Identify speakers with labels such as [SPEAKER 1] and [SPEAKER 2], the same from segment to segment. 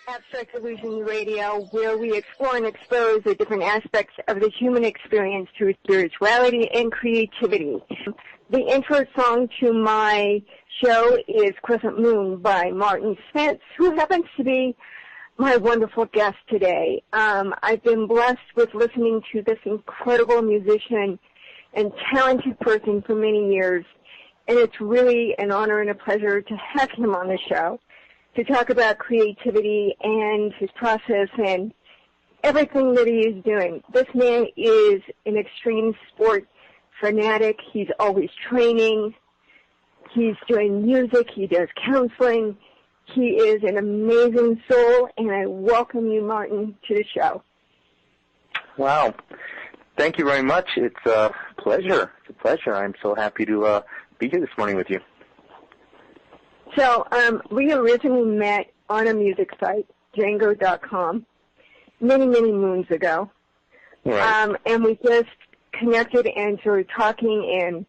[SPEAKER 1] Abstract Illusions Radio, where we explore and expose the different aspects of the human experience through spirituality and creativity. The intro song to my show is Crescent Moon by Martin Spence, who happens to be my wonderful guest today. I've been blessed with listening to this incredible musician and talented person for many years, and it's really an honor and a pleasure to have him on the show to talk about creativity and his process and everything that he is doing. This man is an extreme sport fanatic. He's always training. He's doing music. He does counseling. He is an amazing soul, and I welcome you, Martin, to the show.
[SPEAKER 2] Wow. Thank you very much. It's a pleasure. It's a pleasure. I'm so happy to be here this morning with you.
[SPEAKER 1] So we originally met on a music site, Django.com, many, many moons ago.
[SPEAKER 2] Right.
[SPEAKER 1] And we just connected and started talking, and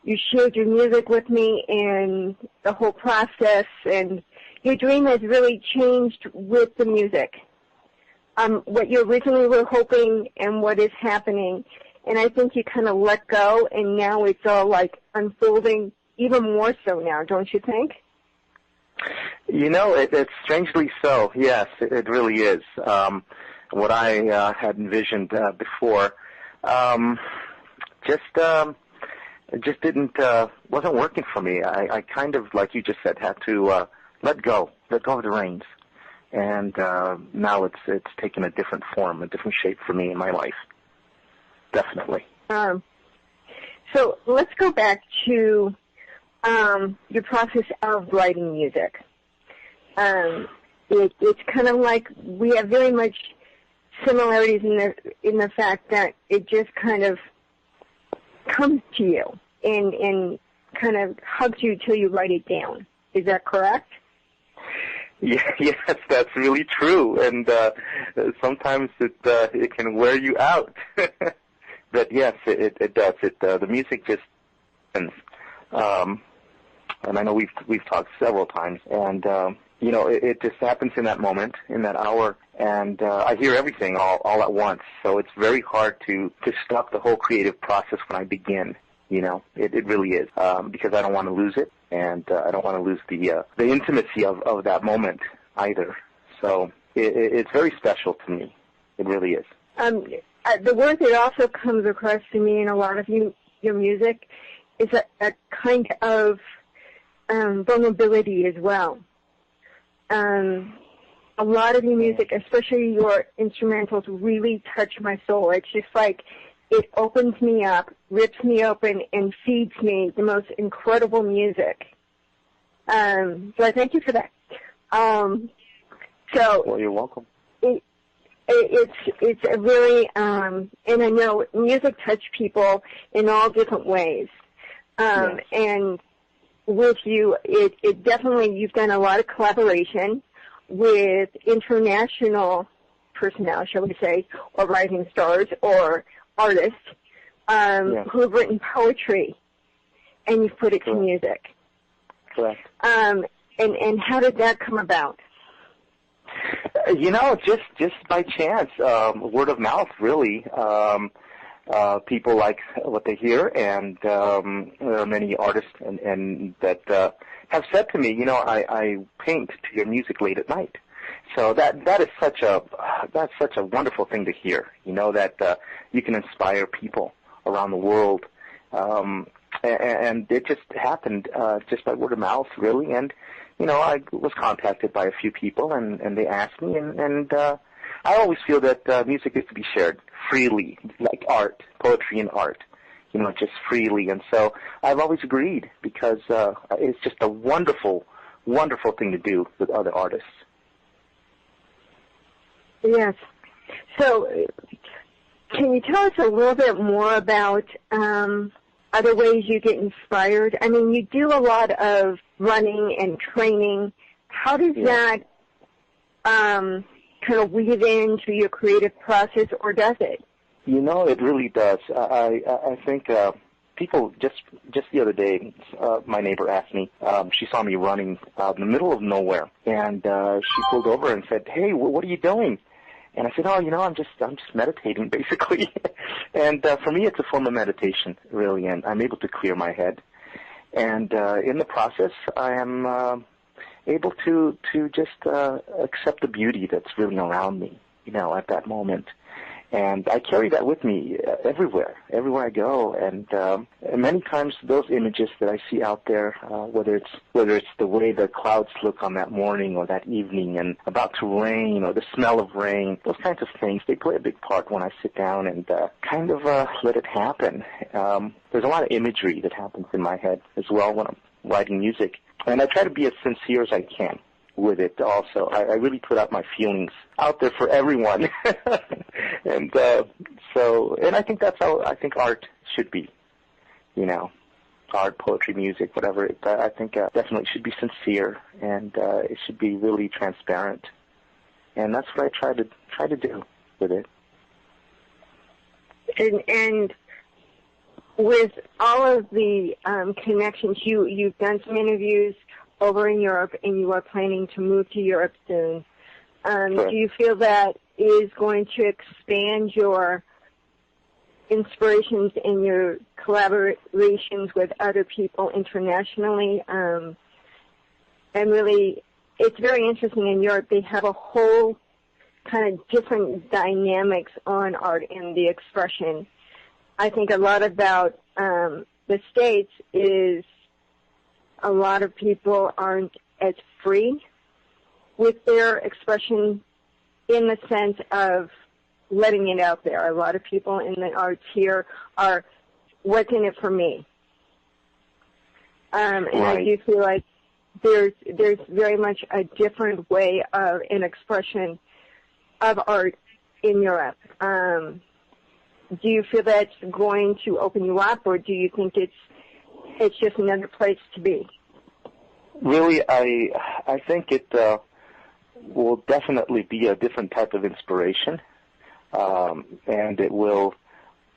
[SPEAKER 1] you shared your music with me and the whole process, and your dream has really changed with the music. What you originally were hoping and what is happening, and I think you kind of let go, and now it's all like unfolding even more so now, don't you think?
[SPEAKER 2] You know, it's strangely so. Yes, it really is. What I had envisioned before just wasn't working for me. I kind of, like you just said, had to let go of the reins, and now it's taken a different form, a different shape for me in my life. Definitely.
[SPEAKER 1] So let's go back to your process of writing music. It's kind of like we have very much similarities in the fact that it just kind of comes to you and kind of hugs you till you write it down. Is that correct?
[SPEAKER 2] Yeah, yes, that's really true, and sometimes it can wear you out. But yes, it does. The music just happens. And I know we've talked several times, and you know, it just happens in that moment, in that hour, and I hear everything all at once. So it's very hard to stop the whole creative process when I begin. You know, it really is, because I don't want to lose it, and I don't want to lose the intimacy of that moment either. So it's very special to me. It really is.
[SPEAKER 1] The word that also comes across to me in a lot of your music is a kind of vulnerability as well. A lot of your music, especially your instrumentals, really touch my soul. It's just like it opens me up, rips me open, and feeds me the most incredible music. So I thank you for that.
[SPEAKER 2] Well, you're welcome.
[SPEAKER 1] It's a really, and I know music touch people in all different ways.
[SPEAKER 2] Yes.
[SPEAKER 1] And with you, it definitely, you've done a lot of collaboration with international personnel, shall we say, or rising stars or artists who have written poetry, and you've put it to music.
[SPEAKER 2] Correct.
[SPEAKER 1] And how did that come about?
[SPEAKER 2] You know, just by chance, word of mouth, really. People like what they hear, and there are many artists and that have said to me, you know, I paint to your music late at night. So that is such a wonderful thing to hear. You know, that you can inspire people around the world, and it just happened just by word of mouth, really. And you know, I was contacted by a few people, and they asked me, and I always feel that music is to be shared freely, like art, poetry and art, you know, just freely. And so I've always agreed, because it's just a wonderful, wonderful thing to do with other artists.
[SPEAKER 1] Yes. So can you tell us a little bit more about other ways you get inspired? I mean, you do a lot of running and training. How does that kind of weave into your creative process, or does it?
[SPEAKER 2] You know, it really does. I think people just the other day, my neighbor asked me. She saw me running out in the middle of nowhere, and she pulled over and said, "Hey, what are you doing?" And I said, "Oh, I'm just meditating, basically." And for me, it's a form of meditation, really, and I'm able to clear my head. And in the process, I am able to just accept the beauty that's really around me, at that moment. And I carry that with me everywhere I go. And many times those images that I see out there, whether it's the way the clouds look on that morning or that evening and about to rain or the smell of rain, those kinds of things, they play a big part when I sit down and kind of let it happen. There's a lot of imagery that happens in my head as well when I'm writing music. And I try to be as sincere as I can with it also. I really put out my feelings out there for everyone. And and I think that's how I think art should be, art, poetry, music, whatever. I think definitely should be sincere, and it should be really transparent. And that's what I try to do with it.
[SPEAKER 1] And with all of the connections, you've done some interviews over in Europe, and you are planning to move to Europe soon.
[SPEAKER 2] Sure.
[SPEAKER 1] Do you feel that is going to expand your inspirations and your collaborations with other people internationally? And really, it's very interesting in Europe. They have a whole kind of different dynamics on art and the expression. I think a lot about the States is a lot of people aren't as free with their expression in the sense of letting it out there. A lot of people in the arts here are, what's in it for me? And
[SPEAKER 2] right.
[SPEAKER 1] I do feel like there's very much a different way of an expression of art in Europe. Do you feel that's going to open you up, or do you think it's just another place to be?
[SPEAKER 2] Really, I think it will definitely be a different type of inspiration, and it will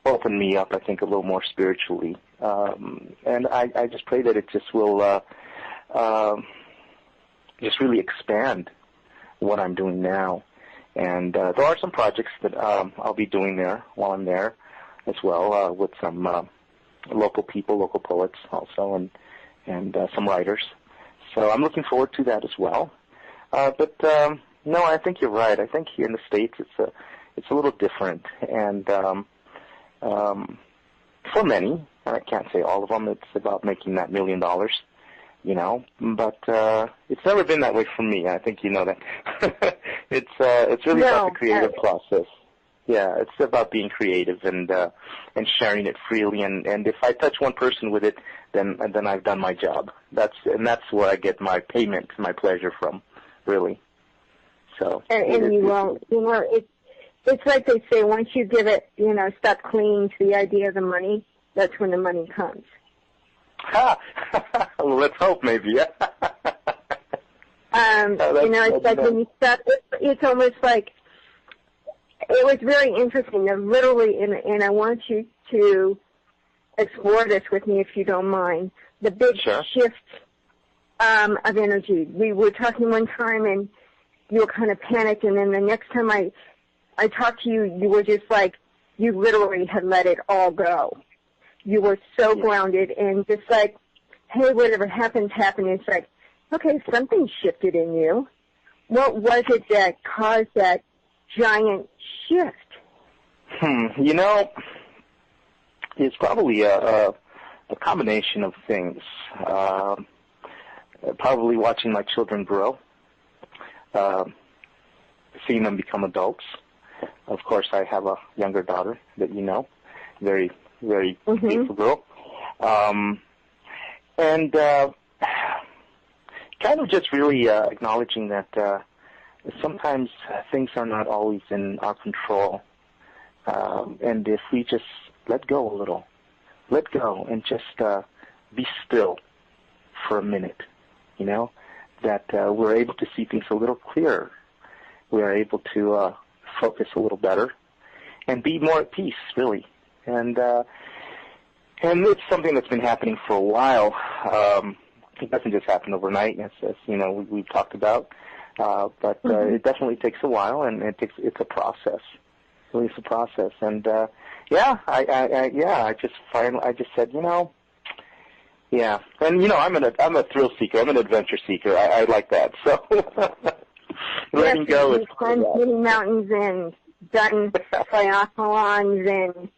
[SPEAKER 2] open me up, I think, a little more spiritually. And I just pray that it just will just really expand what I'm doing now. And there are some projects that I'll be doing there while I'm there as well, with some local people, local poets also, and some writers. So I'm looking forward to that as well. But no, I think you're right. I think here in the States it's a little different, and for many, and I can't say all of them, it's about making that $1 million. But it's never been that way for me. I think you know that. It's really about the creative process. Yeah, it's about being creative and sharing it freely. And if I touch one person with it, then I've done my job. That's where I get my payment, my pleasure from, really. So.
[SPEAKER 1] And you won't. It's like they say, once you give it, stop clinging to the idea of the money. That's when the money comes.
[SPEAKER 2] Well, let's hope, maybe.
[SPEAKER 1] It's like when you stop, it's almost like, it was very interesting, literally, and I want you to explore this with me if you don't mind, the big shift of energy. We were talking one time, and you were kind of panicked, and then the next time I talked to you, you were just like, you literally had let it all go. You were so grounded and just like, hey, whatever happens, happens. It's like, okay, something shifted in you. What was it that caused that giant shift?
[SPEAKER 2] It's probably a combination of things. Probably watching my children grow, seeing them become adults. Of course, I have a younger daughter that very, very beautiful girl. And kind of just really acknowledging that sometimes things are not always in our control. And if we just let go a little, let go and just be still for a minute, that we're able to see things a little clearer. We're able to focus a little better and be more at peace, really. And And it's something that's been happening for a while. It doesn't just happen overnight, as you know, we've talked about. But it definitely takes a while, and it's a process. Really, it's a process. And I just said, you know, yeah. And you know, I'm a thrill seeker. I'm an adventure seeker. I like that. So letting go is
[SPEAKER 1] climbed many mountains and done triathlons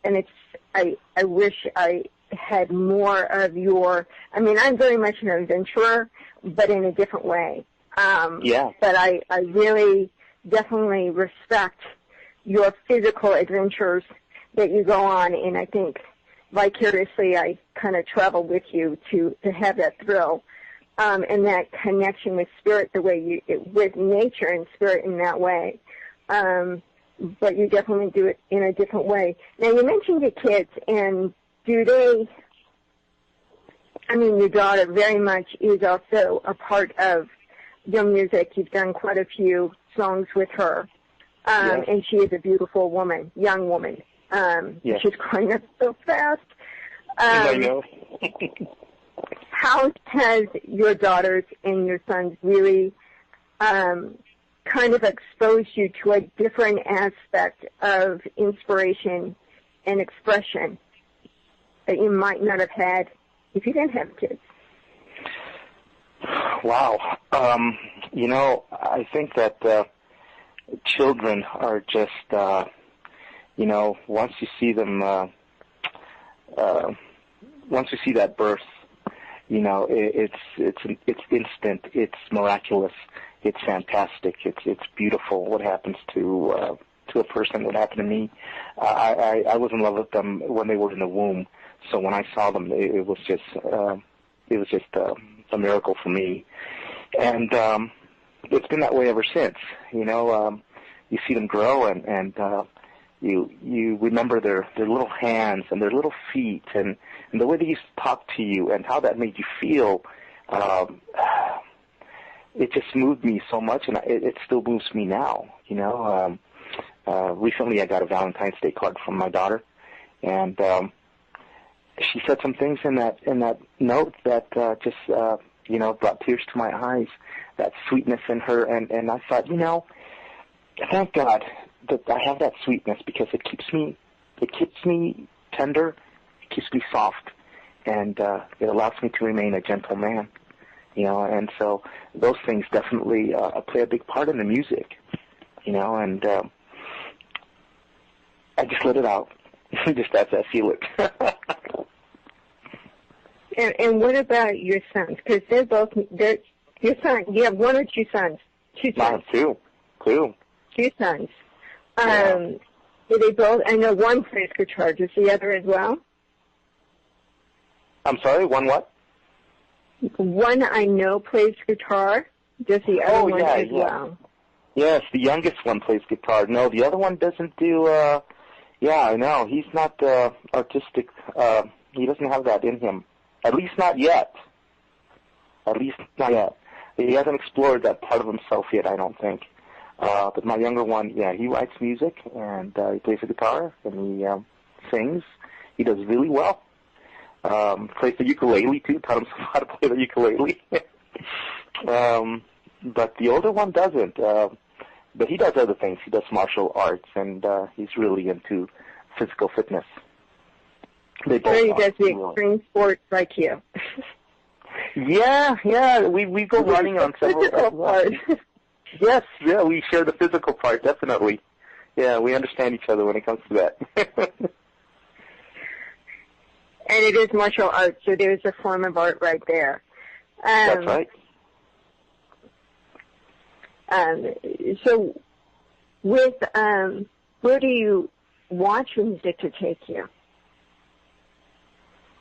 [SPEAKER 1] and it's. I wish I had more of your. I mean, I'm very much an adventurer, but in a different way. But I really definitely respect your physical adventures that you go on, and I think vicariously I kind of travel with you to have that thrill and that connection with spirit, the way with nature and spirit in that way. But you definitely do it in a different way. Now, you mentioned your kids, and do they, I mean, your daughter very much is also a part of your music. You've done quite a few songs with her, and she is a beautiful woman, young woman. She's growing up so fast.
[SPEAKER 2] I know.
[SPEAKER 1] How has your daughters and your sons really kind of exposed you to a different aspect of inspiration and expression that you might not have had if you didn't have kids?
[SPEAKER 2] Wow. You know, I think that children are just, you know, once you see them, once you see that birth, you know, it's instant, it's miraculous, it's fantastic, it's beautiful. What happens to a person? What happened to me? I was in love with them when they were in the womb. So when I saw them, it was just a miracle for me, and it's been that way ever since. You know, you see them grow, and you remember their little hands and their little feet, and the way they used to talk to you, and how that made you feel. It just moved me so much, and it still moves me now. You know, recently I got a Valentine's Day card from my daughter, and she said some things in that note that just you know, brought tears to my eyes. That sweetness in her, and I thought, you know, thank God that I have that sweetness, because it keeps me tender, it keeps me soft, and it allows me to remain a gentle man. You know, and so those things definitely play a big part in the music. You know, and I just let it out, just as I feel it.
[SPEAKER 1] And what about your sons? Because your son. You have one or two sons? Two sons.
[SPEAKER 2] Two.
[SPEAKER 1] Two sons. Do they both? I know one plays guitar. Does the other as well?
[SPEAKER 2] I'm sorry. One what?
[SPEAKER 1] One I know plays guitar. Does the other one as well?
[SPEAKER 2] Yes, the youngest one plays guitar. No, the other one doesn't do. I know. He's not artistic. He doesn't have that in him. At least not yet. He hasn't explored that part of himself yet, I don't think. But my younger one, he writes music, and he plays the guitar, and he sings. He does really well. Plays the ukulele, too. Taught him how to play the ukulele. But the older one doesn't. But he does other things. He does martial arts, and he's really into physical fitness. They both
[SPEAKER 1] he does the extreme sports like you.
[SPEAKER 2] Yeah. We go running on several
[SPEAKER 1] parts.
[SPEAKER 2] Yes, we share the physical part, definitely. Yeah, we understand each other when it comes to that.
[SPEAKER 1] And it is martial arts, so there's a form of art right there.
[SPEAKER 2] That's right.
[SPEAKER 1] So, with where do you want your music to take you?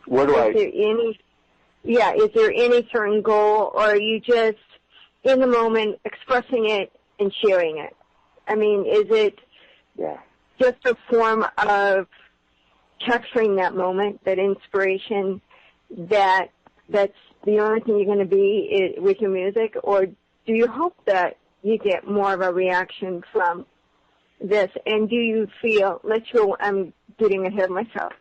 [SPEAKER 2] Where do
[SPEAKER 1] is there any certain goal, or are you just in the moment expressing it and sharing it? I mean, is it just a form of capturing that moment, that inspiration, that's the only thing you're going to be with your music, or do you hope that you get more of a reaction from this? And do you feel, getting ahead of myself.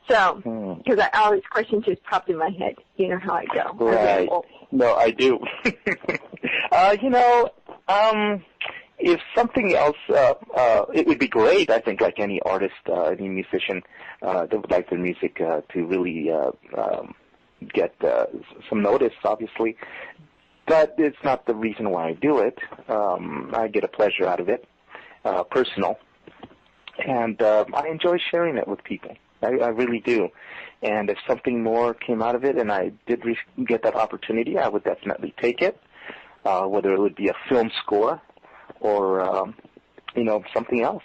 [SPEAKER 1] So, because all these questions just popped in my head. You know how I go.
[SPEAKER 2] Right. No, I do. If something else, it would be great, I think, like any artist, any musician that would like their music to really get some notice, obviously. But it's not the reason why I do it. I get a pleasure out of it, personal. And I enjoy sharing it with people. I really do. And if something more came out of it and I did get that opportunity, I would definitely take it, whether it would be a film score or, something else.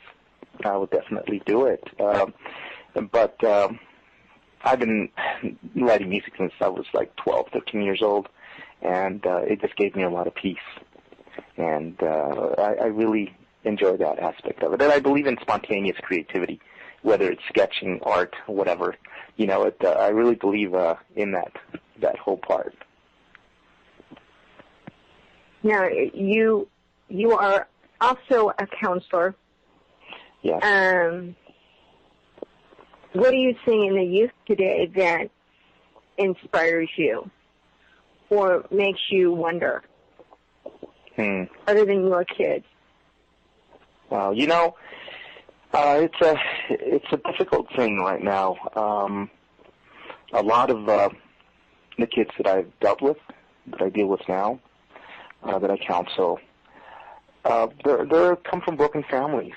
[SPEAKER 2] I would definitely do it. But I've been writing music since I was like 12, 13 years old, and it just gave me a lot of peace. And I really enjoy that aspect of it. And I believe in spontaneous creativity, whether it's sketching, art, whatever. I really believe in that whole part.
[SPEAKER 1] Now, you are also a counselor.
[SPEAKER 2] Yes.
[SPEAKER 1] What are you seeing in the youth today that inspires you or makes you wonder, other than your kids?
[SPEAKER 2] Well, it's a difficult thing right now. A lot of the kids that I've dealt with, that I deal with now, that I counsel, they come from broken families.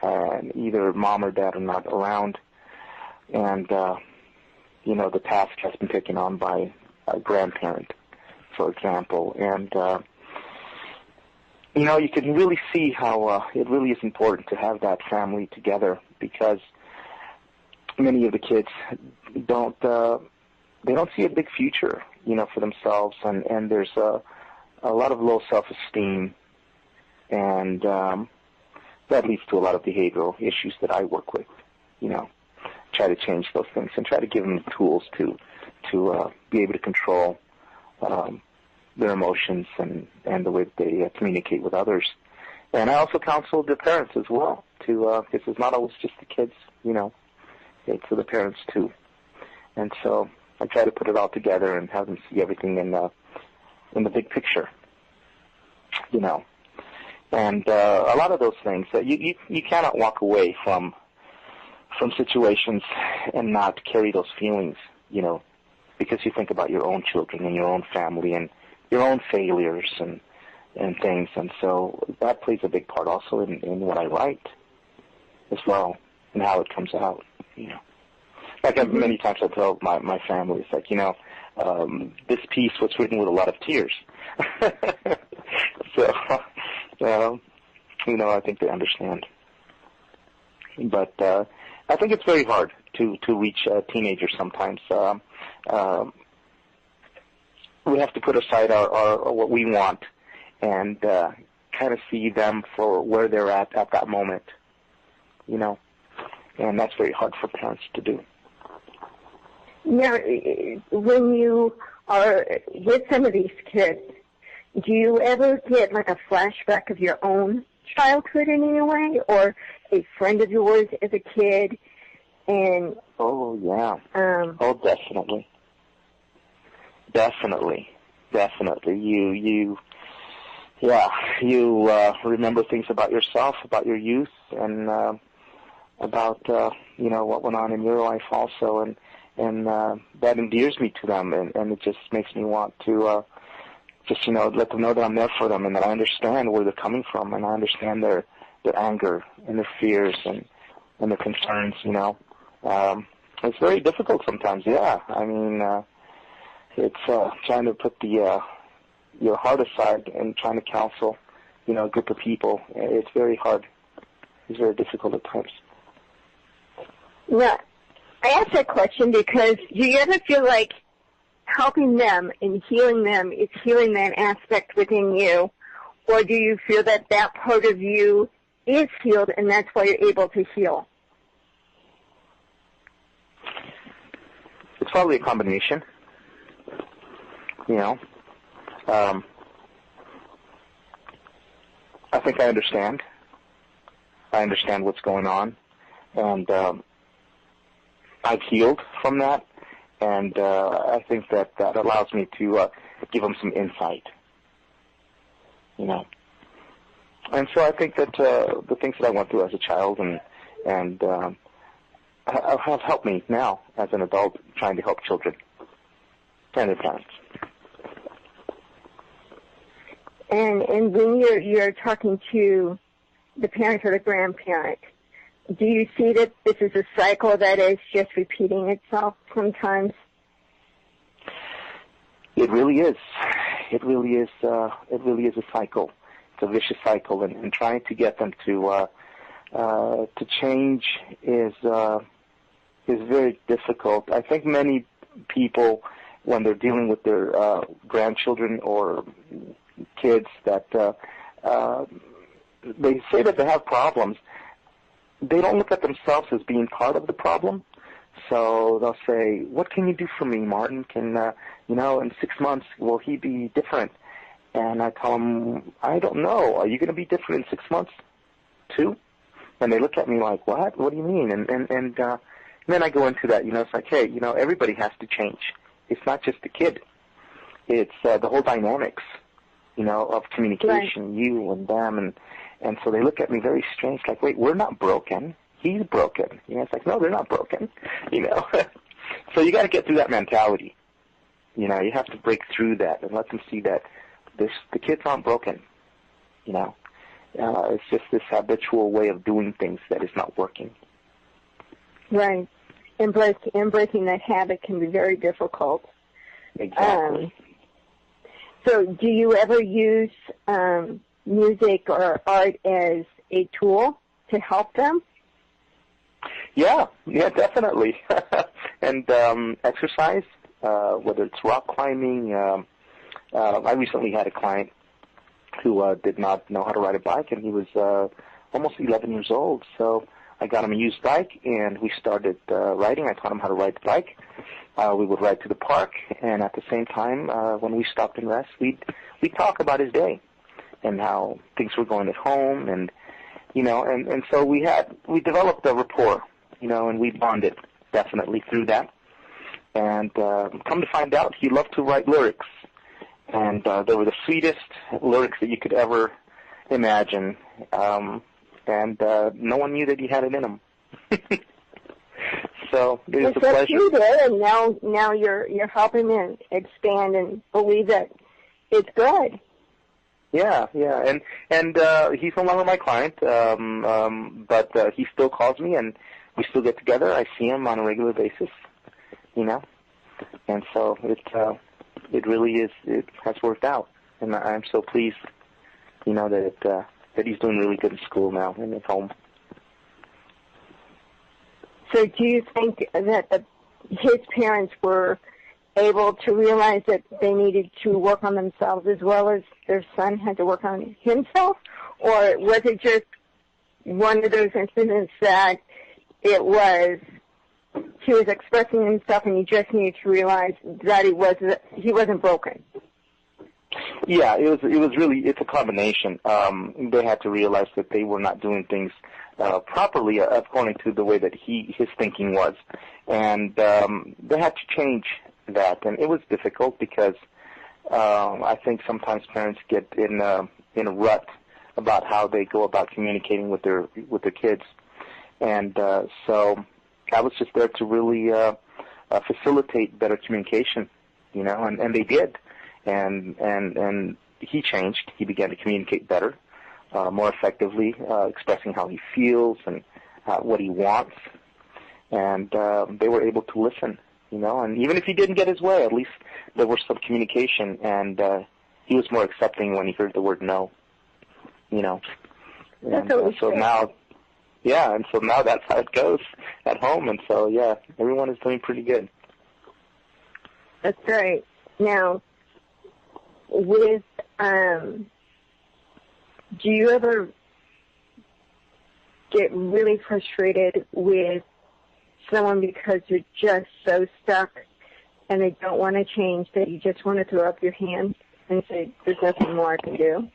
[SPEAKER 2] Either mom or dad are not around, and the task has been taken on by a grandparent, for example, and you can really see how it really is important to have that family together, because many of the kids don't see a big future, for themselves, and there's a lot of low self-esteem, and that leads to a lot of behavioral issues that I work with. Try to change those things and try to give them the tools to be able to control their emotions and the way that they communicate with others. And I also counsel the parents as well, because it's not always just the kids, it's for the parents too. And so I try to put it all together and have them see everything in the big picture, And a lot of those things, you cannot walk away from situations and not carry those feelings, because you think about your own children and your own family and your own failures and things. And so that plays a big part also in what I write as well and how it comes out, Like many times I tell my family, it's like, this piece was written with a lot of tears. So, I think they understand. But I think it's very hard to reach teenagers sometimes. We have to put aside our what we want and kind of see them for where they're at that moment, and that's very hard for parents to do.
[SPEAKER 1] Now, when you are with some of these kids, do you ever get like a flashback of your own childhood in any way, or a friend of yours as a kid? And
[SPEAKER 2] oh yeah, definitely. You remember things about yourself, about your youth, and about what went on in your life also, and that endears me to them, and it just makes me want to let them know that I'm there for them and that I understand where they're coming from, and I understand their anger and their fears and their concerns. It's very difficult sometimes. Yeah, I mean, it's trying to put your heart aside and trying to counsel, a group of people. It's very hard. It's very difficult at times.
[SPEAKER 1] Yeah, I asked that question because do you ever feel like helping them and healing them is healing that aspect within you, or do you feel that part of you is healed and that's why you're able to heal?
[SPEAKER 2] It's probably a combination. I think I understand. I understand what's going on. And I've healed from that, and I think that allows me to give them some insight, you know. And so I think that the things that I went through as a child and have helped me now as an adult trying to help children and their parents.
[SPEAKER 1] And when you're talking to the parent or the grandparent, do you see that this is a cycle that is just repeating itself sometimes?
[SPEAKER 2] It really is. It really is. It really is a cycle. It's a vicious cycle, and trying to get them to change is very difficult. I think many people, when they're dealing with their grandchildren or kids, that they say that they have problems. They don't look at themselves as being part of the problem. So they'll say, "What can you do for me, Martin? Can in 6 months will he be different?" And I tell them, "I don't know. Are you going to be different in 6 months too?" And they look at me like, "What? What do you mean?" And then I go into that. It's like, hey, everybody has to change. It's not just the kid. It's the whole dynamics, of communication, right. You and them, and so they look at me very strange, like, wait, we're not broken. He's broken. It's like, no, they're not broken. So you got to get through that mentality. You have to break through that and let them see that the kids aren't broken. It's just this habitual way of doing things that is not working.
[SPEAKER 1] Right. And breaking that habit can be very difficult.
[SPEAKER 2] Exactly.
[SPEAKER 1] So do you ever use music or art as a tool to help them?
[SPEAKER 2] Yeah, definitely. And exercise, whether it's rock climbing. I recently had a client who did not know how to ride a bike, and he was almost 11 years old. So I got him a used bike, and we started riding. I taught him how to ride the bike. We would ride to the park, and at the same time, when we stopped and rest, we'd talk about his day and how things were going at home, and so we developed a rapport, and we bonded definitely through that. And come to find out, he loved to write lyrics, and they were the sweetest lyrics that you could ever imagine, and no one knew that he had it in him. So it was a pleasure.
[SPEAKER 1] You did, and now you're helping him expand and believe that it's good.
[SPEAKER 2] Yeah, and he's no longer my client, but he still calls me, and we still get together. I see him on a regular basis, and so it really is. It has worked out, and I'm so pleased, that he's doing really good in school now and at home.
[SPEAKER 1] So do you think that his parents were able to realize that they needed to work on themselves as well as their son had to work on himself? Or was it just one of those incidents that he was expressing himself and you just needed to realize that he wasn't broken?
[SPEAKER 2] Yeah, it's a combination. They had to realize that they were not doing things properly according to the way that his thinking was, and they had to change that. And it was difficult because I think sometimes parents get in a rut about how they go about communicating with their kids, and so I was just there to really facilitate better communication, and they did. And he changed. He began to communicate better, more effectively, expressing how he feels and what he wants. And they were able to listen, and even if he didn't get his way, at least there was some communication, and he was more accepting when he heard the word no, And so now, and so now that's how it goes at home. And so, everyone is doing pretty good.
[SPEAKER 1] That's great. Now, do you ever get really frustrated with someone because you're just so stuck and they don't want to change that you just want to throw up your hands and say, there's nothing more I can do?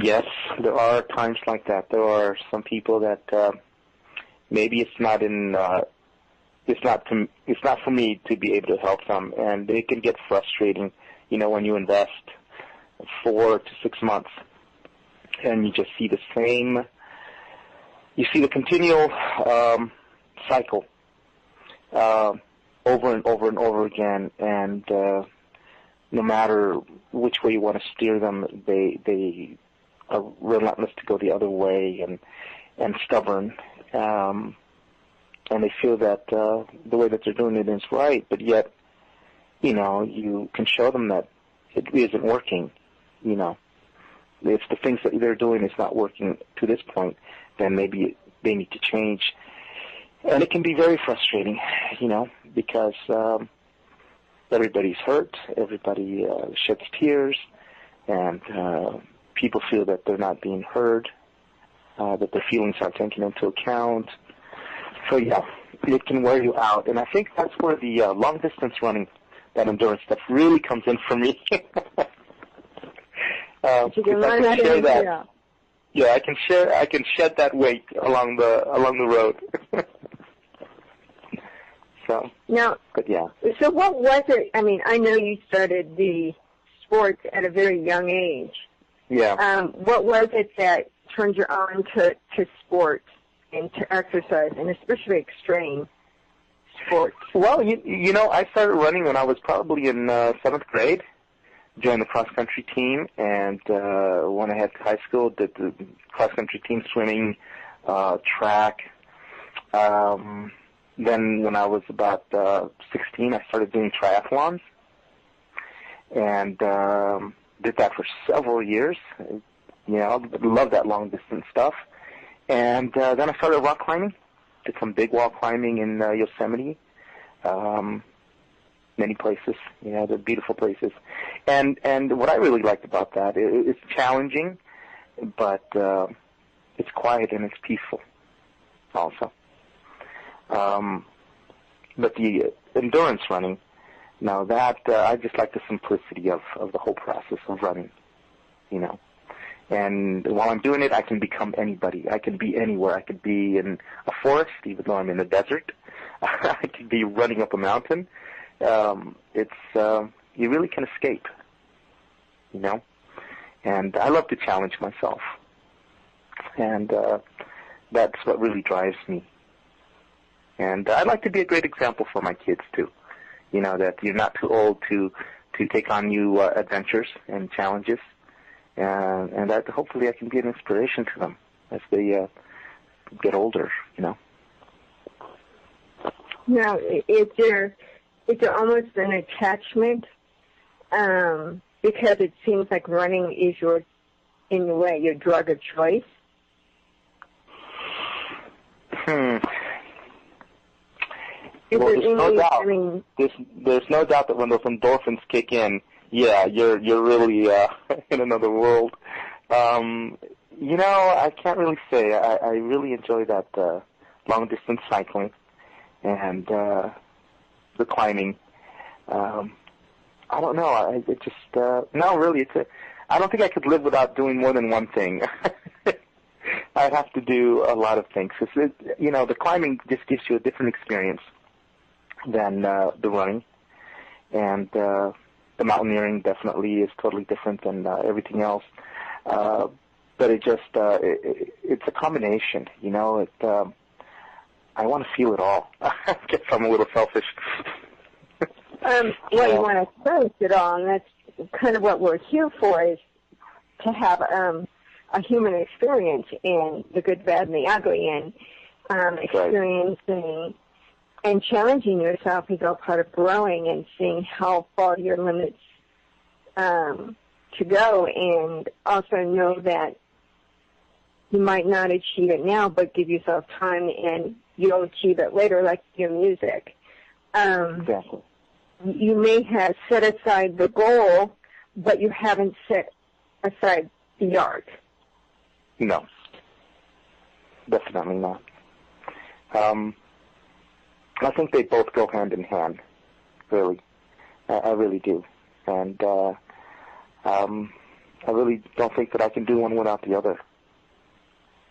[SPEAKER 2] Yes, there are times like that. There are some people that maybe it's not for me to be able to help them, and it can get frustrating, when you invest 4 to 6 months and you just see the continual cycle over and over and over again, and no matter which way you want to steer them, they are relentless to go the other way and stubborn, and they feel that the way that they're doing it is right, but yet, you can show them that it isn't working. If the things that they're doing is not working to this point, then maybe they need to change. And it can be very frustrating, because everybody's hurt, everybody sheds tears, and people feel that they're not being heard, that their feelings aren't taken into account. So, yeah, it can wear you out. And I think that's where the long-distance running, that endurance stuff, really comes in for me. I can share that. Yeah, I can shed that weight along the road. So now, but yeah.
[SPEAKER 1] So what was it? I mean, I know you started the sports at a very young age.
[SPEAKER 2] Yeah.
[SPEAKER 1] What was it that turned you on to sports and to exercise, and especially extreme sports?
[SPEAKER 2] Well, I started running when I was probably in 7th grade. Joined the cross-country team, and when I had high school, did the cross-country team, swimming, track. Then when I was about 16, I started doing triathlons, and did that for several years. Loved that long-distance stuff. And then I started rock climbing, did some big wall climbing in Yosemite, many places, they're beautiful places. And what I really liked about that, it's challenging, but it's quiet and it's peaceful also. But the endurance running, now that, I just like the simplicity of the whole process of running, And while I'm doing it, I can become anybody. I can be anywhere. I could be in a forest, even though I'm in the desert. I could be running up a mountain. You really can escape, And I love to challenge myself. And that's what really drives me. And I'd like to be a great example for my kids, too. That you're not too old to take on new adventures and challenges. And that hopefully I can be an inspiration to them as they get older,
[SPEAKER 1] Now, is there almost an attachment, because it seems like running is in a way, your drug of choice?
[SPEAKER 2] Well, there's no doubt. There's no doubt that when those endorphins kick in, yeah, you're really in another world. I can't really say. I really enjoy that long distance cycling and the climbing. I don't know. No, really. I don't think I could live without doing more than one thing. I'd have to do a lot of things. The climbing just gives you a different experience than the running, and the mountaineering definitely is totally different than everything else. But it's a combination. I want to feel it all. I guess I'm a little selfish.
[SPEAKER 1] You want to experience it all, and that's kind of what we're here for, is to have a human experience in the good, bad, and the ugly, and experiencing and challenging yourself is all part of growing and seeing how far your limits to go, and also know that you might not achieve it now, but give yourself time and you'll achieve it later, like your music.
[SPEAKER 2] Exactly.
[SPEAKER 1] You may have set aside the goal, but you haven't set aside the art.
[SPEAKER 2] No. Definitely not. I think they both go hand in hand, really. I really do. And I really don't think that I can do one without the other.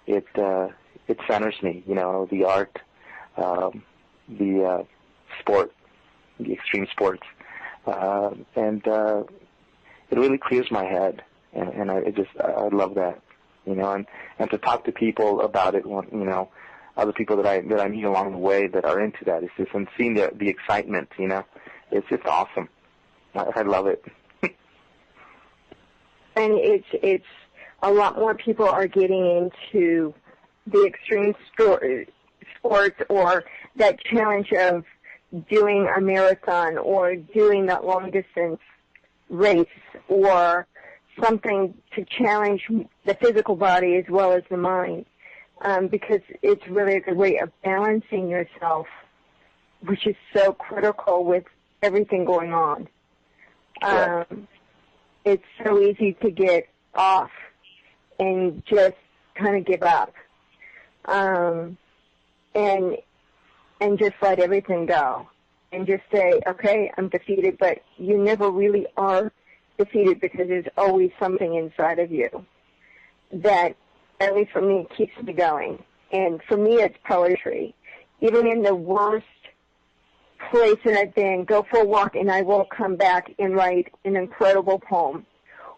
[SPEAKER 2] It it centers me, the art, the sport, the extreme sports, and it really clears my head, and I love that, and to talk to people about it, other people that I meet along the way that are into that. It's just, and seeing the excitement, it's just awesome. I love it.
[SPEAKER 1] And it's a lot more people are getting into the extreme sports or that challenge of doing a marathon or doing that long distance race or something to challenge the physical body as well as the mind, because it's really a good way of balancing yourself, which is so critical with everything going on. It's so easy to get off and just kind of give up, and just let everything go and just say, okay, I'm defeated, but you never really are defeated because there's always something inside of you that, at least for me, keeps me going. And for me, it's poetry. Even in the worst place that I've been, go for a walk and I will come back and write an incredible poem,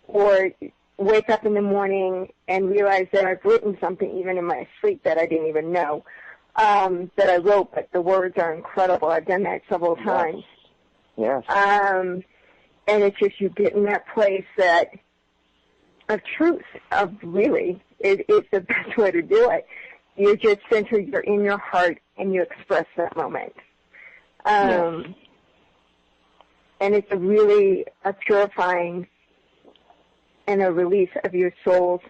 [SPEAKER 1] or wake up in the morning and realize that I've written something even in my sleep that I didn't even know that I wrote, but the words are incredible. I've done that several times.
[SPEAKER 2] Yes.
[SPEAKER 1] And it's just you get in that place of truth, of really, it's the best way to do it. You just center, you're in your heart and you express that moment. And it's a purifying and a release of your soul's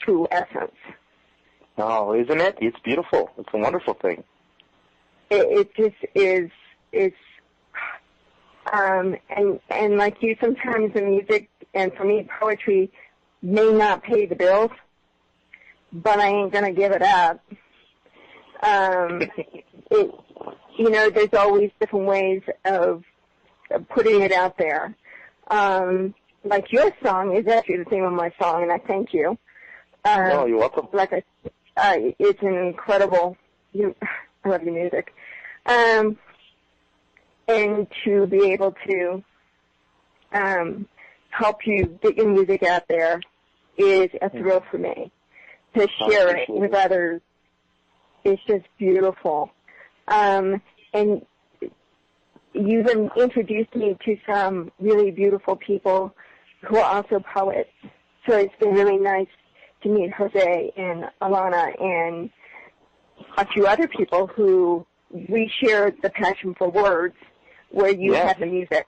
[SPEAKER 1] true essence.
[SPEAKER 2] Oh, isn't it? It's beautiful. It's a wonderful thing.
[SPEAKER 1] It just is. It's and like you, sometimes the music and for me poetry may not pay the bills, but I ain't gonna give it up. There's always different ways of putting it out there. Like your song is actually the theme of my song, and I thank you.
[SPEAKER 2] Oh, you're welcome.
[SPEAKER 1] It's an incredible. I love your music, and to be able to help you get your music out there is a thrill for me. To share it with others, it's just beautiful. And you've introduced me to some really beautiful people who are also poets. So it's been really nice to meet Jose and Alana and a few other people who we share the passion for words where you have the music.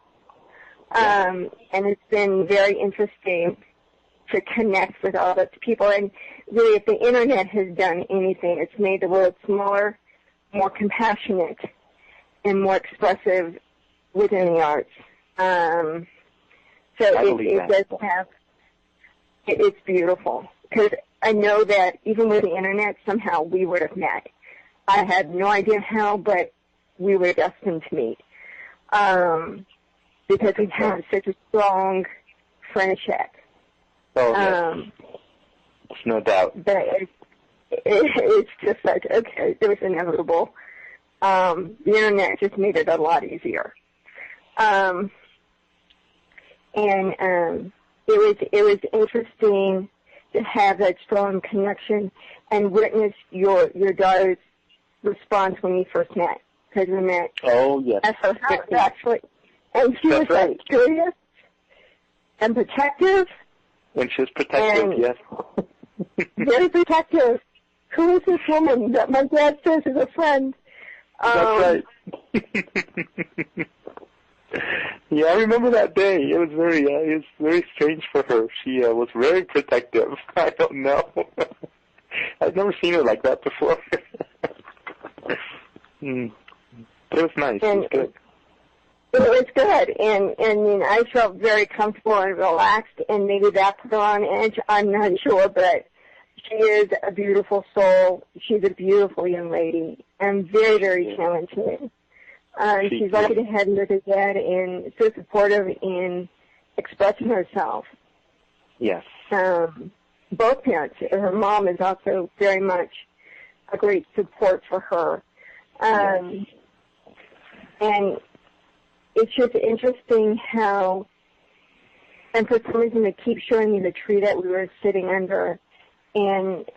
[SPEAKER 1] And it's been very interesting to connect with all those people. And really, if the Internet has done anything, it's made the world smaller, more compassionate, and more expressive within the arts. So it does have, it's beautiful. Because I know that even with the Internet, somehow we would have met. I had no idea how, but we were destined to meet. Because we have such a strong friendship.
[SPEAKER 2] Oh, yes. There's no doubt.
[SPEAKER 1] But it's just like, okay, it was inevitable. The Internet just made it a lot easier. It was interesting to have that strong connection and witness your daughter's response when you first met. Because we met at her house, actually. And she was like curious and protective.
[SPEAKER 2] And she was protective, yes.
[SPEAKER 1] Very protective. Who is this woman that my dad says is a friend?
[SPEAKER 2] That's right. Yeah, I remember that day. It was very strange for her. She was very protective. I don't know. I've never seen her like that before. But it was nice. It was good.
[SPEAKER 1] It was good, and I felt very comfortable and relaxed, and maybe that put her on edge. I'm not sure, but she is a beautiful soul. She's a beautiful young lady, and very, very talented. She's lucky to have you with her dad, and so supportive in expressing herself.
[SPEAKER 2] Yes.
[SPEAKER 1] Both parents. Her mom is also very much a great support for her. And it's just interesting how, and for some reason they keep showing me the tree that we were sitting under, and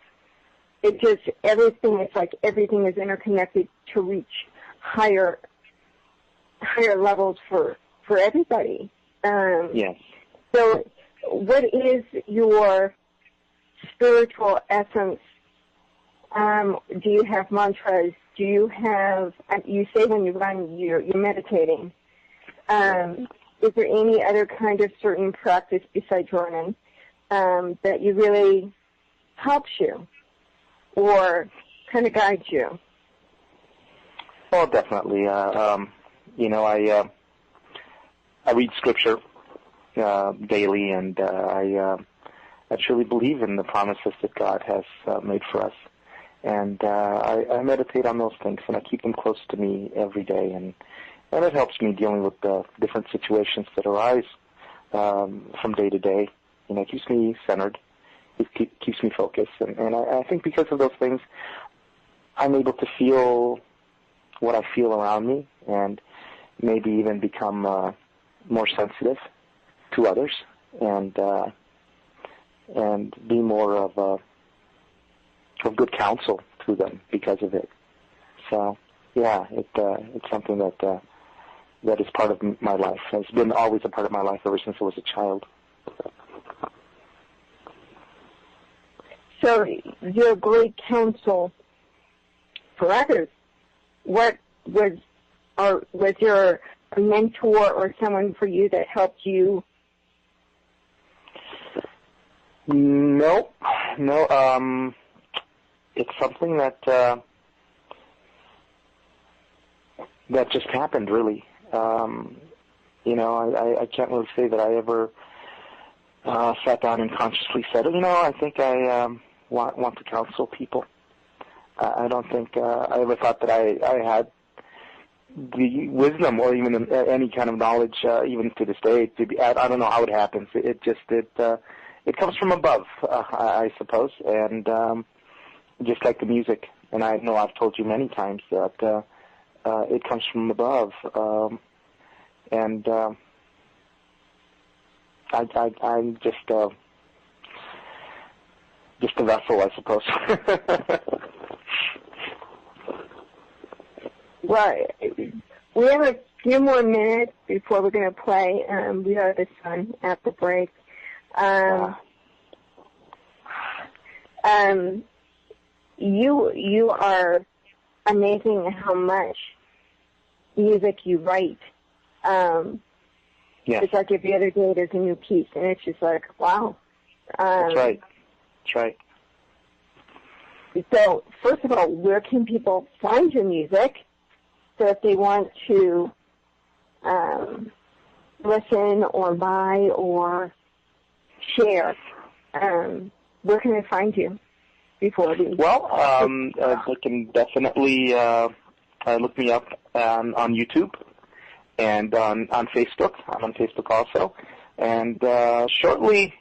[SPEAKER 1] it just, it's like everything is interconnected to reach higher levels for everybody.
[SPEAKER 2] Yes.
[SPEAKER 1] So what is your spiritual essence? Do you have mantras? Do you have, you say when you run, you're meditating. Is there any other kind of certain practice besides running that you really helps you or kind of guides you?
[SPEAKER 2] Well, definitely. I read scripture daily, and I truly believe in the promises that God has made for us. And I meditate on those things, and I keep them close to me every day, and it helps me dealing with the different situations that arise from day to day. It keeps me centered. It keeps me focused, and I think because of those things, I'm able to feel what I feel around me, and maybe even become more sensitive to others, and be more of good counsel to them because of it. So, yeah, it's something that is part of my life. It's been always a part of my life ever since I was a child.
[SPEAKER 1] So your great counsel for others, what was your a mentor or someone for you that helped you?
[SPEAKER 2] No. It's something that just happened, really. I can't really say that I ever sat down and consciously said, I think I want to counsel people. I don't think I ever thought that I had the wisdom or even any kind of knowledge, even to this day. I don't know how it happens. It comes from above, I suppose, and just like the music. And I know I've told you many times that it comes from above, and I'm just a vessel, I suppose.
[SPEAKER 1] Well, we have a few more minutes before we're going to play We Are the Sun at the break. You are amazing how much music you write.
[SPEAKER 2] Yes.
[SPEAKER 1] It's like every other day there's a new piece, and it's just like, wow.
[SPEAKER 2] That's right.
[SPEAKER 1] So, first of all, where can people find your music? So if they want to listen or buy or share, where can they find you before we...
[SPEAKER 2] Well, they can definitely look me up on YouTube and on Facebook. I'm on Facebook also. And shortly,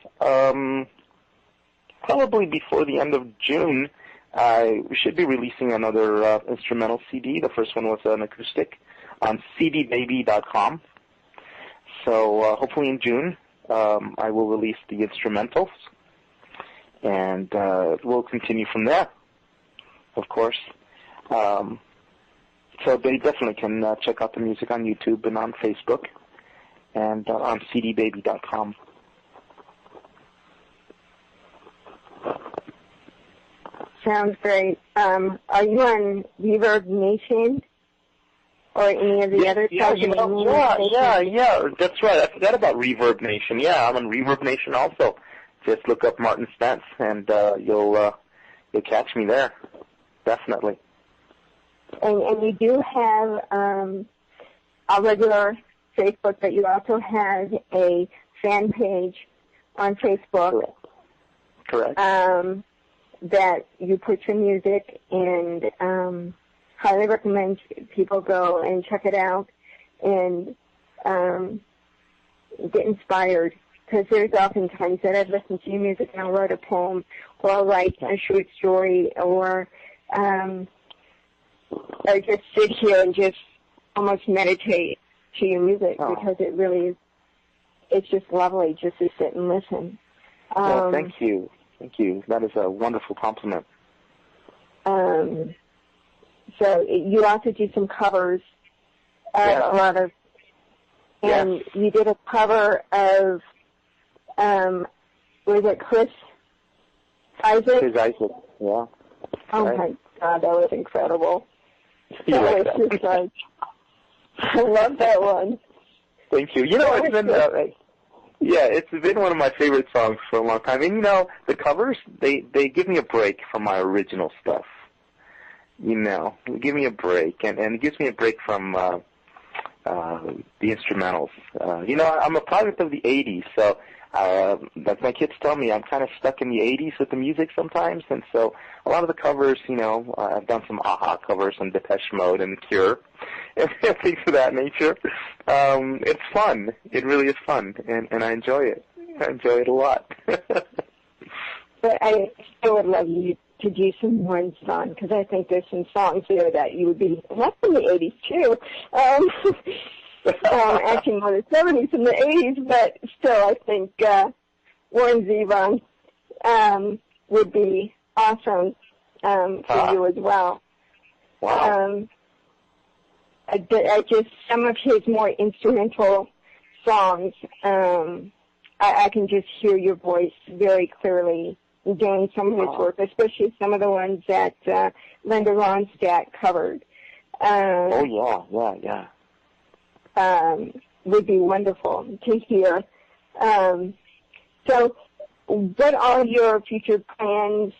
[SPEAKER 2] probably before the end of June, I should be releasing another instrumental CD. The first one was an acoustic on cdbaby.com. So hopefully in June, I will release the instrumentals, and we'll continue from there, of course. So they definitely can check out the music on YouTube and on Facebook and on cdbaby.com.
[SPEAKER 1] Sounds great. Are you on Reverb Nation or any of the other
[SPEAKER 2] Yeah, that's right. I forgot about Reverb Nation. Yeah, I'm on Reverb Nation also. Just look up Martin Spence, and you'll catch me there. Definitely.
[SPEAKER 1] And you do have a regular Facebook, but you also have a fan page on Facebook.
[SPEAKER 2] Correct.
[SPEAKER 1] That you put your music, and highly recommend people go and check it out and get inspired. Because there's oftentimes that I've listened to your music and I'll write a poem or I'll write a short story or I just sit here and just almost meditate to your music because it really is. It's just lovely just to sit and listen.
[SPEAKER 2] Well, thank you. Thank you. That is a wonderful compliment.
[SPEAKER 1] So you also do some covers of a lot of, and you did a cover of, was it Chris Isaac?
[SPEAKER 2] Chris Isaac, yeah.
[SPEAKER 1] Oh my God, that was incredible.
[SPEAKER 2] You like
[SPEAKER 1] that
[SPEAKER 2] that?
[SPEAKER 1] Was just like, I love that one.
[SPEAKER 2] Thank you. You know, it's been, it's been one of my favorite songs for a long time. And, you know, the covers, they give me a break from my original stuff. You know, give me a break. And it gives me a break from the instrumentals. You know, I'm a product of the 80s, so like my kids tell me, I'm kind of stuck in the 80s with the music sometimes. And so a lot of the covers, you know, I've done some a-ha covers, some Depeche Mode and Cure, and things of that nature. It's fun. It really is fun, and I enjoy it. I enjoy it a lot.
[SPEAKER 1] But I still would love you to do some one song, because I think there's some songs there that you would be, not from the 80s too, actually more the 70s and the 80s, but still I think Warren Zevon would be awesome for you as well.
[SPEAKER 2] Wow.
[SPEAKER 1] I just, some of his more instrumental songs, I can just hear your voice very clearly doing some of his work, especially some of the ones that Linda Ronstadt covered. Would be wonderful to hear. So what are your future plans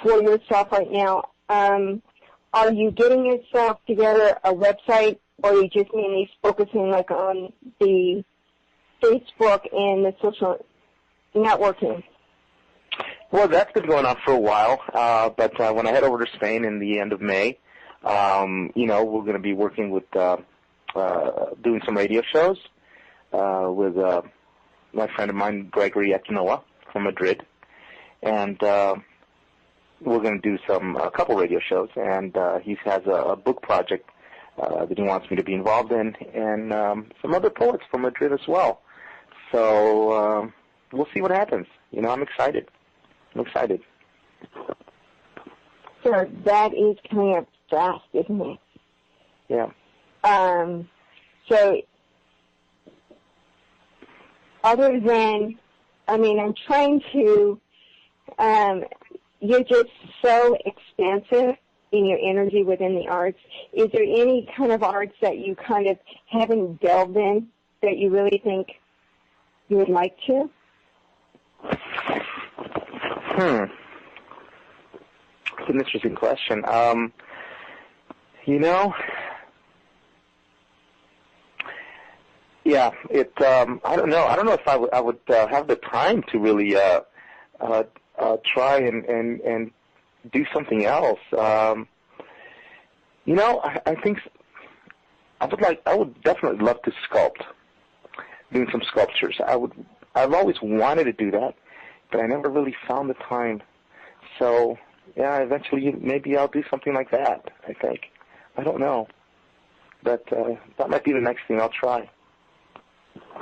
[SPEAKER 1] for yourself right now? Are you getting yourself together a website, or are you just mainly focusing like on the Facebook and the social networking?
[SPEAKER 2] Well, that's been going on for a while, but when I head over to Spain in the end of May, you know, we're going to be working with doing some radio shows with my friend of mine, Gregory Aquinoa from Madrid, and we're going to do a couple radio shows, and he has a book project that he wants me to be involved in, and some other poets from Madrid as well. So we'll see what happens. You know, I'm excited.
[SPEAKER 1] So that is coming up fast, isn't it?
[SPEAKER 2] Yeah.
[SPEAKER 1] So other than, I mean, I'm trying to, you're just so expansive in your energy within the arts. Is there any kind of arts that you kind of haven't delved in that you really think you would like to?
[SPEAKER 2] It's an interesting question. You know, yeah, I don't know. I don't know if I would have the time to really try and do something else. You know, I think I would definitely love to sculpt, doing some sculptures. I've always wanted to do that, but I never really found the time. So, yeah, eventually maybe I'll do something like that, I think. I don't know. But that might be the next thing I'll try.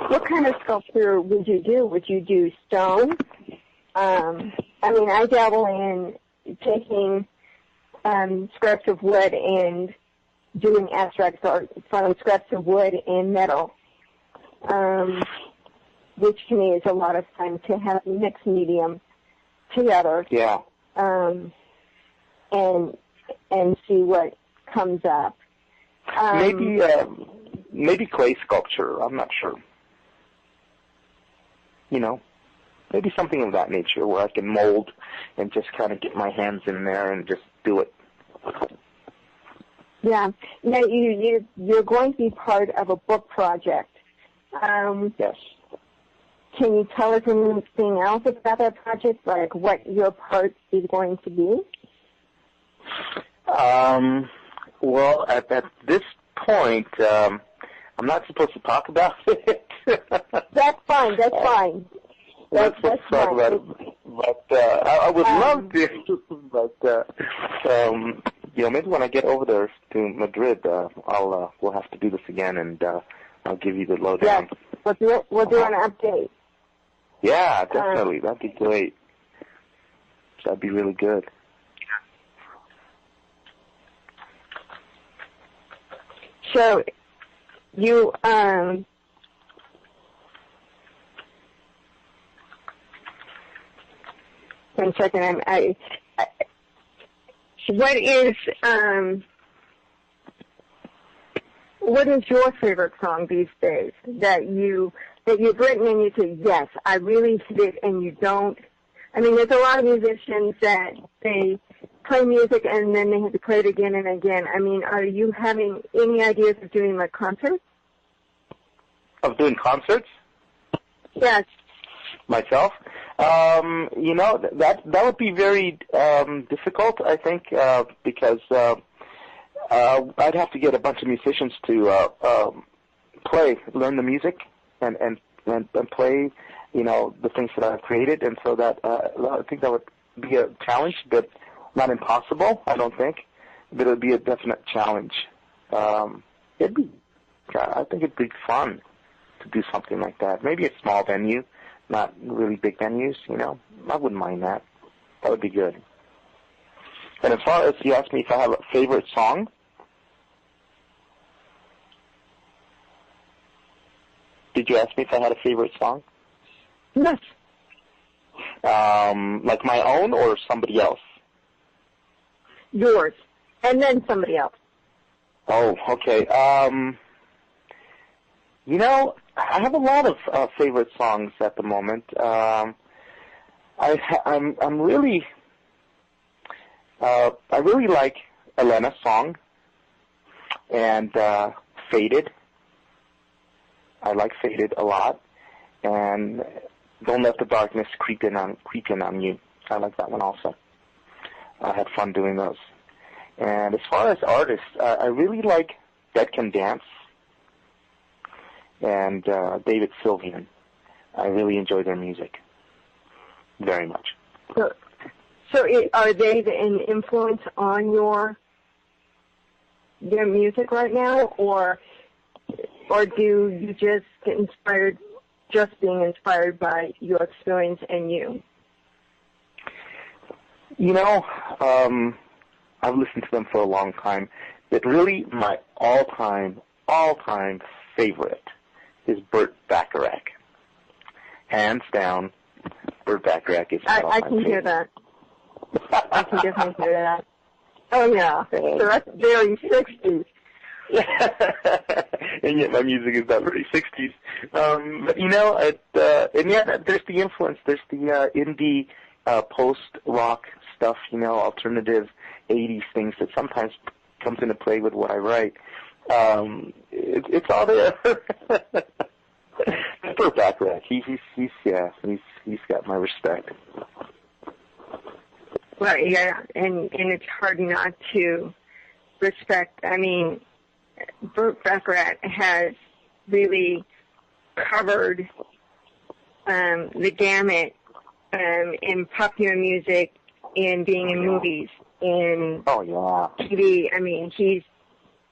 [SPEAKER 1] What kind of sculpture would you do? Would you do stone? I mean, I dabble in taking scraps of wood and doing abstract art from scraps of wood and metal, which to me is a lot of fun to have mixed medium together.
[SPEAKER 2] Yeah.
[SPEAKER 1] And see what comes up.
[SPEAKER 2] Maybe clay sculpture. I'm not sure. You know, maybe something of that nature where I can mold and just kind of get my hands in there and just do it.
[SPEAKER 1] Yeah. Now you're going to be part of a book project.
[SPEAKER 2] Yes.
[SPEAKER 1] Can you tell us anything else about that project, like what your part is going to be?
[SPEAKER 2] Well, at this point, I'm not supposed to talk about it.
[SPEAKER 1] That's fine. That's fine.
[SPEAKER 2] Let's talk about it. But I would love to But maybe when I get over there to Madrid, we'll have to do this again, and I'll give you the lowdown.
[SPEAKER 1] Yes, we'll do an update.
[SPEAKER 2] Yeah, definitely. That'd be great. That'd be really good.
[SPEAKER 1] So, you, 1 second, what is your favorite song these days that you've written and you say, yes, I really hit it, and you don't? I mean, there's a lot of musicians that they play music and then they have to play it again and again. I mean, are you having any ideas of doing like concerts?
[SPEAKER 2] Of doing concerts?
[SPEAKER 1] Yes.
[SPEAKER 2] Myself? That would be very difficult, I think, because I'd have to get a bunch of musicians to learn the music and play, the things that I've created, and so that I think that would be a challenge, but not impossible, I don't think, but it would be a definite challenge. I think it'd be fun to do something like that. Maybe a small venue, not really big venues, I wouldn't mind that. That would be good. And as far as you asked me if I have a favorite song, did you ask me if I had a favorite song?
[SPEAKER 1] Yes.
[SPEAKER 2] Like my own or somebody else?
[SPEAKER 1] Yours. And then somebody else.
[SPEAKER 2] Oh, okay. I have a lot of favorite songs at the moment. I really like Elena's song and Faded. I like Faded a lot, and Don't Let the Darkness Creep in on You. I like that one also. I had fun doing those. And as far as artists, I really like Dead Can Dance and David Sylvian. I really enjoy their music very much.
[SPEAKER 1] So are they an influence on your music right now, or do you just get inspired, just being inspired by your experience and you?
[SPEAKER 2] I've listened to them for a long time, but really my all-time favorite is Burt Bacharach. Hands down, Burt Bacharach is my
[SPEAKER 1] I can hear that. I can definitely hear that. Oh, yeah. So that's very 60s.
[SPEAKER 2] And yet my music is not very 60s. But, there's the influence. There's the indie post-rock stuff, alternative 80s things that sometimes comes into play with what I write. It's all there. Burt Bacharach, he's got my respect.
[SPEAKER 1] Well, yeah, and it's hard not to respect. I mean, Burt Bacharach has really covered the gamut in popular music, in being in movies, in TV. I mean, he's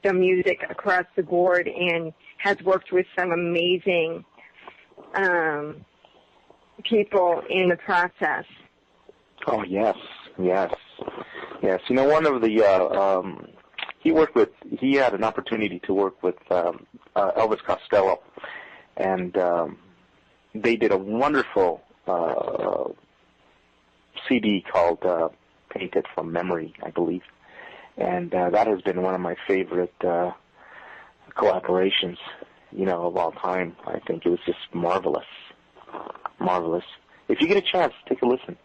[SPEAKER 1] done music across the board and has worked with some amazing people in the process.
[SPEAKER 2] Oh, yes. One of the, he had an opportunity to work with Elvis Costello, and they did a wonderful CD called Painted from Memory, I believe. And that has been one of my favorite collaborations, of all time. I think it was just marvelous. Marvelous. If you get a chance, take a listen.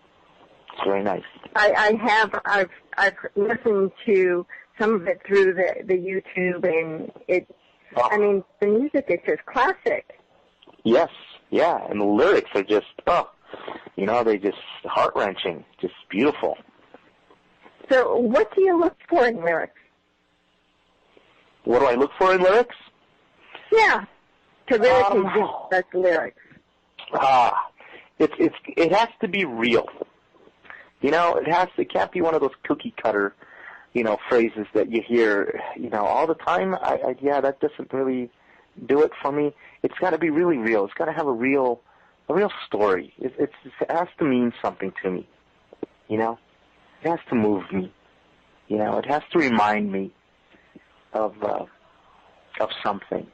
[SPEAKER 2] It's very nice. I've
[SPEAKER 1] listened to some of it through the YouTube, and I mean, the music is just classic.
[SPEAKER 2] Yes, yeah, and the lyrics are just, they just heart-wrenching, just beautiful.
[SPEAKER 1] So what do you look for in lyrics?
[SPEAKER 2] What do I look for in lyrics?
[SPEAKER 1] Yeah, to really that's lyrics.
[SPEAKER 2] It has to be real. It can't be one of those cookie cutter, phrases that you hear, all the time. That doesn't really do it for me. It's got to be really real. It's got to have a real story. It has to mean something to me, It has to move me, It has to remind me of something.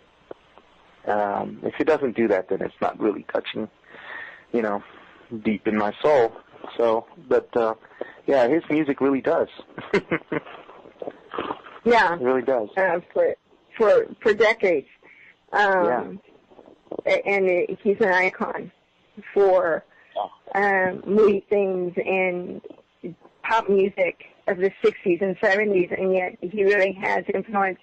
[SPEAKER 2] If it doesn't do that, then it's not really touching, deep in my soul. So, but his music really does.
[SPEAKER 1] Yeah,
[SPEAKER 2] it really does.
[SPEAKER 1] For decades. And he's an icon for movie themes and pop music of the 60s and 70s, and yet he really has influenced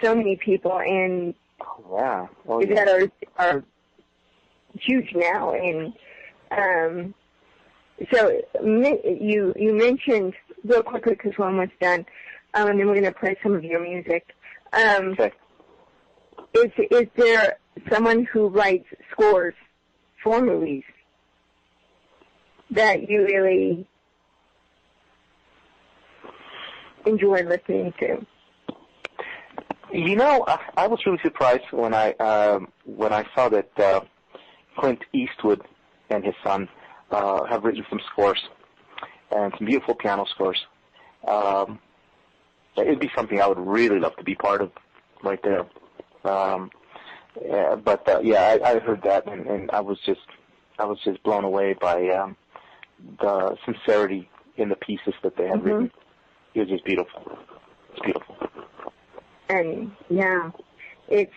[SPEAKER 1] so many people, and that are huge now. And so you mentioned, real quickly because we're almost done, and then we're going to play some of your music.
[SPEAKER 2] Okay.
[SPEAKER 1] Is there someone who writes scores for movies that you really enjoy listening to?
[SPEAKER 2] I was really surprised when I saw that Clint Eastwood and his son have written some scores, and some beautiful piano scores. It'd be something I would really love to be part of right there. I heard that, and I was just blown away by the sincerity in the pieces that they had written. It was just beautiful. It's beautiful.
[SPEAKER 1] And it's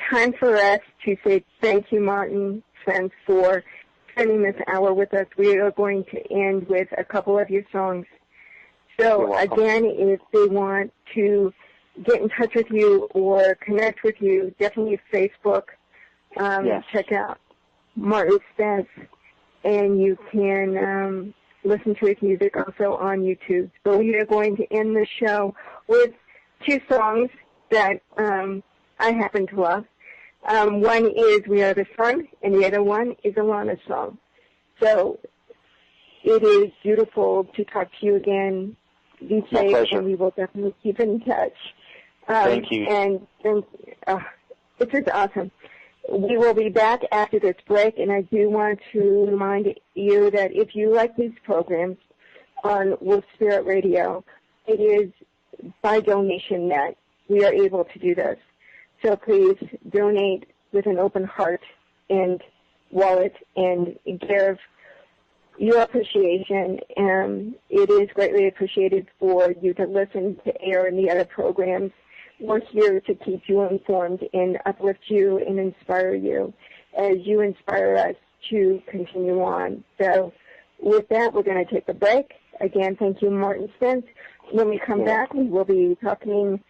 [SPEAKER 1] time for us to say thank you, Martin Spence, for spending this hour with us. We are going to end with a couple of your songs. So again, if they want to get in touch with you or connect with you, definitely Facebook. Check out Martin Spence, and you can listen to his music also on YouTube. So we are going to end the show with two songs that I happen to love. One is We Are the Sun, and the other one is a Lana song. So it is beautiful to talk to you again. Be safe, and we will definitely keep in touch.
[SPEAKER 2] Thank you.
[SPEAKER 1] And it's just awesome. We will be back after this break, and I do want to remind you that if you like these programs on Wolf Spirit Radio, it is by donation that we are able to do this. So please donate with an open heart and wallet and give your appreciation. It is greatly appreciated for you to listen to AIR and the other programs. We're here to keep you informed and uplift you and inspire you as you inspire us to continue on. So with that, we're going to take a break. Again, thank you, Martin Spence. When we come back, we will be talking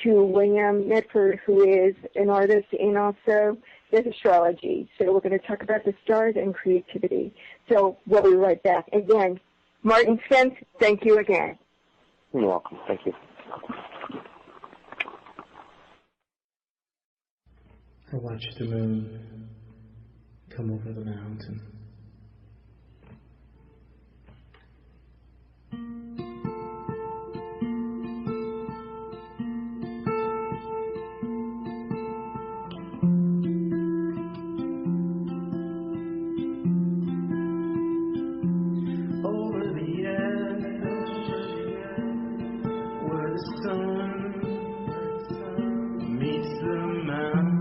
[SPEAKER 1] to William Medford, who is an artist and also does astrology. So we're going to talk about the stars and creativity. So we'll be right back. Again, Martin Spence, thank you again.
[SPEAKER 2] You're welcome. Thank you.
[SPEAKER 3] I watch the moon come over the mountain. Over the edge where the sun meets the mountain.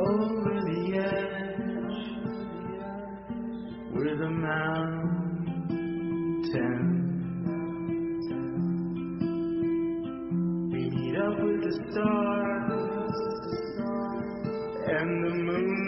[SPEAKER 3] over the edge where the mountains we meet up with the stars and the moon